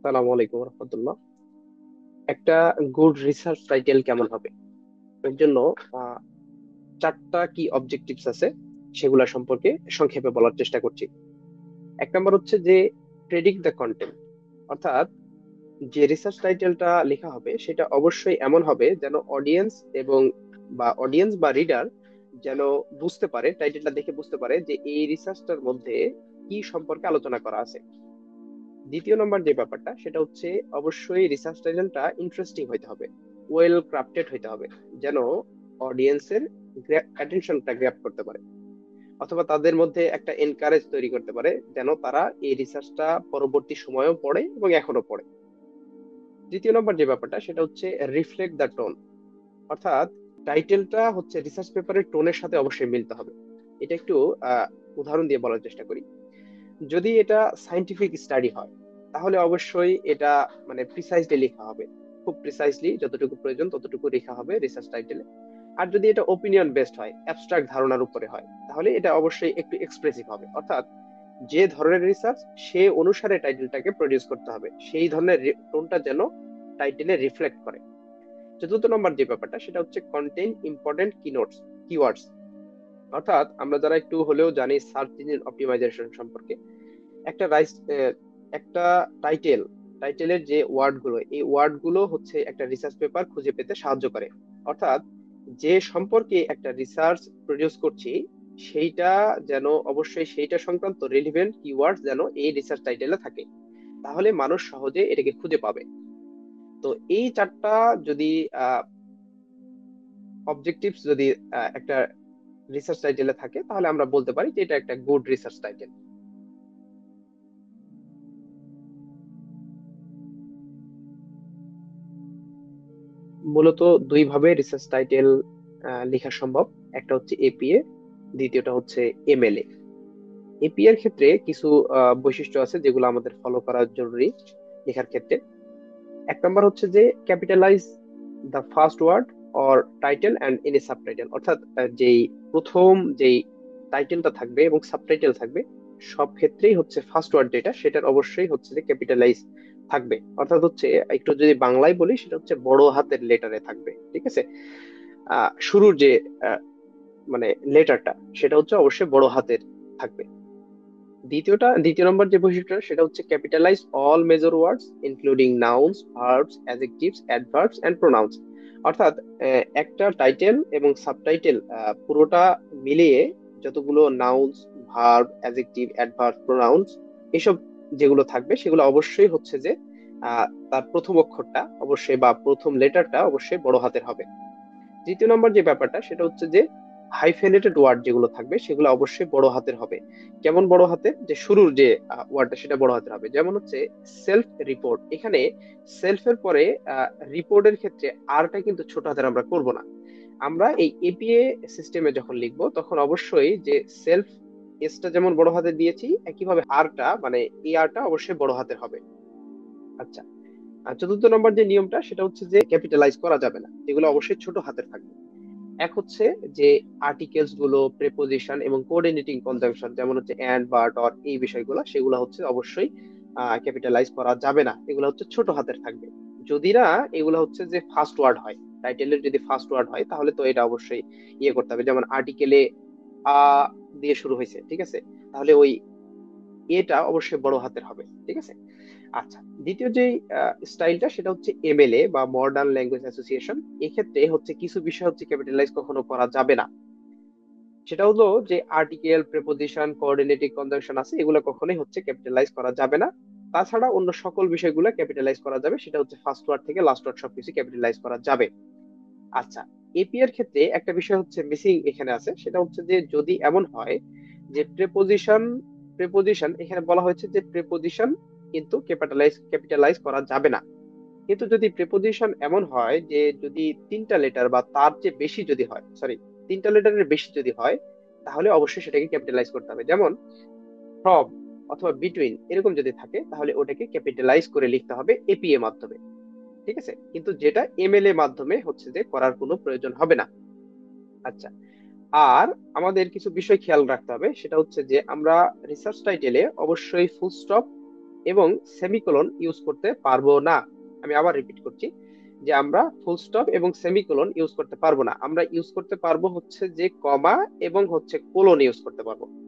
সালামু আলাইকুম রহমতুল্লাহ। একটা গুড রিসার্চ টাইটেল কেমন হবে এর জন্য আহ, চারটা কি অবজেক্টিভস আছে সেগুলা সম্পর্কে সংক্ষেপে বলার চেষ্টা করছি। এক নম্বর হচ্ছে যে প্রেডিক্ট দ্য কন্টেন্ট, অর্থাৎ যে রিসার্চ টাইটেলটা লেখা হবে সেটা অবশ্যই এমন হবে যেন অডিয়েন্স এবং অডিয়েন্স বা রিডার যেন বুঝতে পারে, টাইটেলটা দেখে বুঝতে পারে যে এই রিসার্চটার মধ্যে কি সম্পর্কে আলোচনা করা আছে। দ্বিতীয় নম্বর যে ব্যাপারটা সেটা হচ্ছে অবশ্যই রিসার্চ টাইটেলটা ইন্টারেস্টিং হইতে হবে, ওয়েল ক্রাফটেড হইতে হবে, যেন অডিয়েন্সের অ্যাটেনশনটা গ্র্যাব করতে পারে অথবা তাদের মধ্যে একটা এনকারেজ তৈরি করতে পারে যেন তারা এই রিসার্চটা পরবর্তী সময়েও পড়ে এবং এখনো পড়ে। তৃতীয় নম্বর যে ব্যাপারটা সেটা হচ্ছে রিফ্লেক্ট দ্য টোন, অর্থাৎ টাইটেলটা হচ্ছে রিসার্চ পেপারের টোনের সাথে অবশ্যই মিলতে হবে। এটা একটু আহ উদাহরণ দিয়ে বলার চেষ্টা করি। যদি এটা সায়েন্টিফিক স্টাডি হয় তাহলে অবশ্যই এটা মানে প্রিসাইজলি লেখা হবে, খুব প্রিসাইজলি যতটুকু প্রয়োজন ততটুকু লেখা হবে রিসার্চ টাইটেলে। আর যদি এটা ওপিনিয়ন বেসড হয়, অ্যাবস্ট্রাক্ট ধারণার উপরে হয়, তাহলে এটা অবশ্যই একটু এক্সপ্রেসিভ হবে, অর্থাৎ যে ধরনের রিসার্চ সে অনুসারে টাইটেলটাকে প্রডিউস করতে হবে, সেই ধরনের টোনটা যেন টাইটেলে রিফ্লেক্ট করে। চতুর্থ নম্বর যে ব্যাপারটা সেটা হচ্ছে কন্টেইন ইম্পর্টেন্ট কিওয়ার্ডস, অর্থাৎ আমরা যারা একটু হলেও জানি সার্চ ইঞ্জিন অপটিমাইজেশন সম্পর্কে, একটা রাইস একটা টাইটেল টাইটেলের যে ওয়ার্ড গুলো, এই ওয়ার্ড গুলো হচ্ছে একটা রিসার্চ পেপার খুঁজে পেতে সাহায্য করে। অর্থাৎ যে সম্পর্কে একটা রিসার্চ প্রডিউস করছি সেইটা যেন অবশ্যই সেইটা সংক্রান্ত রিলিভেন্ট কিওয়ার্ড যেন এই রিসার্চ টাইটেলে থাকে, তাহলে মানুষ সহজে এটাকে খুঁজে পাবে। তো এই চারটা যদি অবজেক্টিভস যদি একটা রিসার্চ টাইটেলে থাকে তাহলে আমরা বলতে পারি যে এটা একটা গুড রিসার্চ টাইটেল। মূলত দুই ভাবে রিসার্চ টাইটেল লেখা সম্ভব। একটা হচ্ছে এপিএ, দ্বিতীয়টা হচ্ছে এমএলএ। এপিএ এর ক্ষেত্রে কিছু বৈশিষ্ট্য আছে যেগুলো আমাদের ফলো করা জরুরি লেখার ক্ষেত্রে। এক নম্বর হচ্ছে যে capitalise the first word or title and any subtitle, অর্থাৎ যেই প্রথম যেই টাইটেলটা থাকবে এবং সাবটাইটেল থাকবে সব ক্ষেত্রেই হচ্ছে ফার্স্ট ওয়ার্ড যেটা সেটার অবশ্যই হচ্ছে যে ক্যাপিটালাইজ থাকবে, অর্থাৎ হচ্ছে একটু যদি বাংলায় বলি সেটা হচ্ছে বড় হাতের লেটারে থাকবে, ঠিক আছে। শুরুর যে আহ, মানে লেটারটা সেটা হচ্ছে অবশ্যই বড় হাতের থাকবে। দ্বিতীয় নম্বর যে বৈশিষ্ট্য সেটা হচ্ছে capitalise all major words including nouns, verbs, adjectives, adverbs and pronouns, অর্থাৎ একটা টাইটেল এবং সাবটাইটেল পুরোটা মিলিয়ে যতগুলো nouns, verb, adjective, adverb, pronouns এসব যেগুলো থাকবে সেগুলো অবশ্যই হচ্ছে যে তার প্রথম অক্ষরটা অবশ্যই বা প্রথম লেটারটা অবশ্যই বড় হাতের হবে। তৃতীয় নম্বর যে ব্যাপারটা সেটা হচ্ছে যে হাইফেনেটেড ওয়ার্ড যেগুলো থাকবে সেগুলো অবশ্যই বড় হাতের হবে। কেমন বড় হাতের? যে শুরুর যে ওয়ার্ডটা সেটা বড় হাতের হবে, যেমন হচ্ছে সেলফ রিপোর্ট, এখানে সেলফের পরে রিপোর্টের ক্ষেত্রে আরটা কিন্তু ছোট হাতের আমরা করব না। আমরা এই এপিএ সিস্টেমে যখন লিখবো তখন অবশ্যই যে সেলফ এসটা যেমন বড় হাতে দিয়েছি একইভাবে আরটা মানে এই আরটা অবশ্যই বড় হাতের হবে। আচ্ছা, আর চতুর্থ নম্বর যে নিয়মটা সেটা হচ্ছে যে ক্যাপিটালাইজ করা যাবে না, এগুলো অবশ্যই ছোট হাতের থাকবে। এক হচ্ছে যে আর্টিকেলস গুলো, প্রেপোজিশন এবং কোঅর্ডিনেটিং কনজাংশন যেমন হচ্ছে এন্ড, বাট, অর এই বিষয়গুলো সেগুলো হচ্ছে অবশ্যই ক্যাপিটালাইজ করা যাবে না, এগুলো হচ্ছে ছোট হাতের থাকবে। যদি না এগুলো হচ্ছে যে ফার্স্ট ওয়ার্ড হয়, টাইটেলের যদি ফার্স্ট ওয়ার্ড হয় তাহলে তো এটা অবশ্যই ইয়ে করতে হবে, যেমন আর্টিকেলে আ দিয়ে শুরু হয়েছে, ঠিক আছে, তাহলে ওই এটা অবশ্যই বড় হাতের হবে, ঠিক আছে। আচ্ছা, দ্বিতীয় যে স্টাইলটা সেটা হচ্ছে এমএলএ বা মডার্ন ল্যাঙ্গুয়েজ অ্যাসোসিয়েশন। এক্ষেত্রে হচ্ছে কিছু বিষয় হচ্ছে ক্যাপিটালাইজ কখনো করা যাবে না। সেটা হলো যে আর্টিকেল, প্রেপোজিশন, কোঅর্ডিনেটিং কনজাংশন আছে এগুলো কখনোই হচ্ছে ক্যাপিটালাইজ করা যাবে না। তাছাড়া অন্য সকল বিষয়গুলো ক্যাপিটালাইজ করা যাবে, সেটা হচ্ছে ফার্স্ট ওয়ার্ড থেকে লাস্ট ওয়ার্ড সবকিছু ক্যাপিটালাইজ করা যাবে। আচ্ছা, এপি এর ক্ষেত্রে একটা বিষয় হচ্ছে মিসিং এখানে আছে, সেটা হচ্ছে যে যদি এমন হয় যে প্রেপোজিশন এখানে বলা হয়েছে যে প্রেপোজিশন কিন্তু ক্যাপিটালাইজ করা যাবে না। কিন্তু যদি প্রিপোজিশন এমন হয় যে যদি তিনটা লেটার বা তার চেয়ে বেশি যদি হয়, সরি, তিনটা লেটারের বেশি যদি হয় তাহলে অবশ্যই সেটাকে ক্যাপিটালাইজ করতে হবে, যেমন ফ্রম অথবা বিটুইন এরকম যদি থাকে তাহলে ওটাকে ক্যাপিটালাইজ করে লিখতে হবে এপিএ মাধ্যমে, ঠিক আছে, কিন্তু যেটা এমএলএ মাধ্যমে হচ্ছে যে করার কোনো প্রয়োজন হবে না। আচ্ছা, আর আমাদের কিছু বিষয় খেয়াল রাখতে হবে, সেটা হচ্ছে যে আমরা রিসার্চ টাইটেলে অবশ্যই ফুল স্টপ এবং সেমিকোলন ইউজ করতে পারবো না। আমি আবার রিপিট করছি, যে আমরা ফুল স্টপ এবং সেমিকোলন ইউজ করতে পারবো না। আমরা ইউজ করতে পারবো হচ্ছে যে কমা এবং হচ্ছে কোলন ইউজ করতে পারবো।